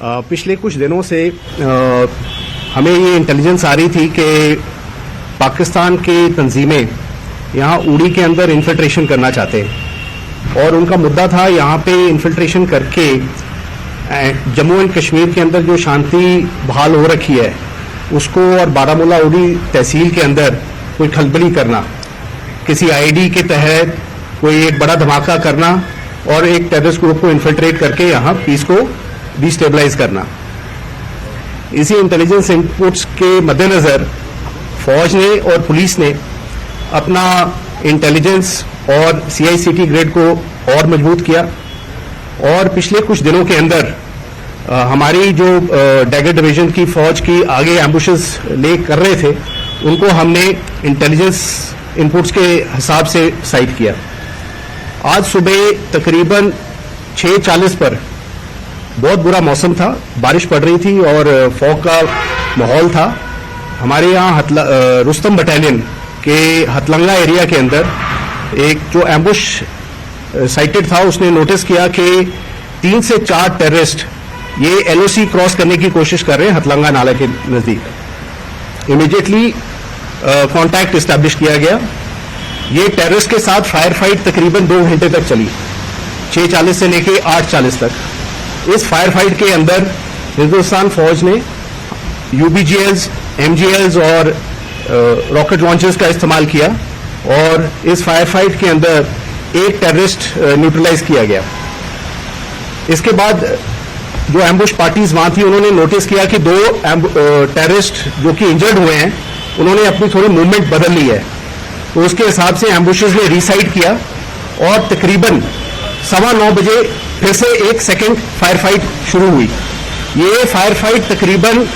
पिछले कुछ दिनों से हमें ये इंटेलिजेंस आ रही थी कि पाकिस्तान की तंजीमें यहाँ उड़ी के अंदर इन्फिल्ट्रेशन करना चाहते हैं और उनका मुद्दा था यहाँ पे इन्फिल्ट्रेशन करके जम्मू एंड कश्मीर के अंदर जो शांति बहाल हो रखी है उसको और बारामूला उड़ी तहसील के अंदर कोई खलबली करना, किसी आईडी के तहत कोई एक बड़ा धमाका करना और एक टेररिस्ट ग्रुप को इन्फिल्ट्रेट करके यहाँ पीस को डिस्टेबलाइज करना। इसी इंटेलिजेंस इनपुट्स के मद्देनजर फौज ने और पुलिस ने अपना इंटेलिजेंस और सीआईसीटी ग्रेड को और मजबूत किया और पिछले कुछ दिनों के अंदर हमारी जो डैगर डिवीजन की फौज की आगे एम्बुशेस ले कर रहे थे उनको हमने इंटेलिजेंस इनपुट्स के हिसाब से साइट किया। आज सुबह तकरीबन 6:40 पर बहुत बुरा मौसम था, बारिश पड़ रही थी और फॉग का माहौल था। हमारे यहाँ रुस्तम बटालियन के हथलंगा एरिया के अंदर एक जो एम्बुश साइटेड था उसने नोटिस किया कि 3 से 4 टेररिस्ट ये एलओसी क्रॉस करने की कोशिश कर रहे हैं हथलंगा नाला के नजदीक। इमीडिएटली कांटेक्ट एस्टैब्लिश किया गया। ये टेररिस्ट के साथ फायर फाइट तकरीबन 2 घंटे तक चली, 6:40 से लेके 8:40 तक। इस फायर फाइट के अंदर हिंदुस्तान फौज ने यूबीजीएल्स, एमजीएल्स और रॉकेट लॉन्चर्स का इस्तेमाल किया और इस फायर फाइट के अंदर एक टेररिस्ट न्यूट्रलाइज किया गया। इसके बाद जो एम्बुश पार्टीज वहां थी उन्होंने नोटिस किया कि 2 टेररिस्ट जो कि इंजर्ड हुए हैं उन्होंने अपनी थोड़ी मूवमेंट बदल ली है, तो उसके हिसाब से एम्बुशेस ने रिसाइड किया और तकरीबन 9:15 बजे फिर से एक सेकेंड फायर फाइट शुरू हुई। ये फायर फाइट तकरीबन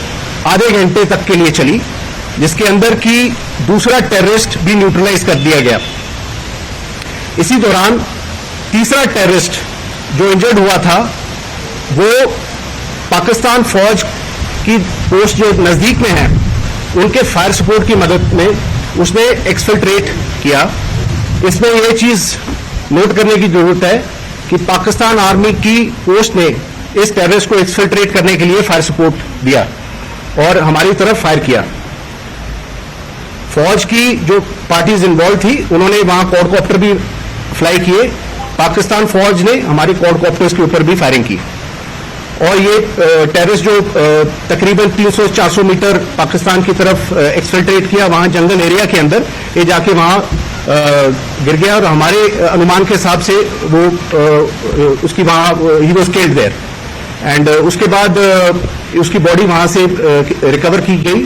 आधे घंटे तक के लिए चली, जिसके अंदर की दूसरा टेररिस्ट भी न्यूट्रलाइज कर दिया गया। इसी दौरान तीसरा टेररिस्ट जो इंजर्ड हुआ था वो पाकिस्तान फौज की पोस्ट जो नजदीक में है उनके फायर सपोर्ट की मदद में उसने एक्सफिल्ट्रेट किया। इसमें यह चीज नोट करने की जरूरत है कि पाकिस्तान आर्मी की पोस्ट ने इस टेररिस्ट को एक्सफिल्ट्रेट करने के लिए फायर सपोर्ट दिया और हमारी तरफ फायर किया। फौज की जो पार्टीज इन्वॉल्व थी उन्होंने वहां क्वाडकॉप्टर भी फ्लाई किए। पाकिस्तान फौज ने हमारे क्वाडकॉप्टर्स के ऊपर भी फायरिंग की और ये टेररिस्ट जो तकरीबन 300-400 मीटर पाकिस्तान की तरफ एक्सफिल्ट्रेट किया वहां जंगल एरिया के अंदर, ये जाके वहां गिर गया और हमारे अनुमान के हिसाब से वो उसकी वहां ही वाज किल्ड देयर एंड उसके बाद उसकी बॉडी वहां से रिकवर की गई।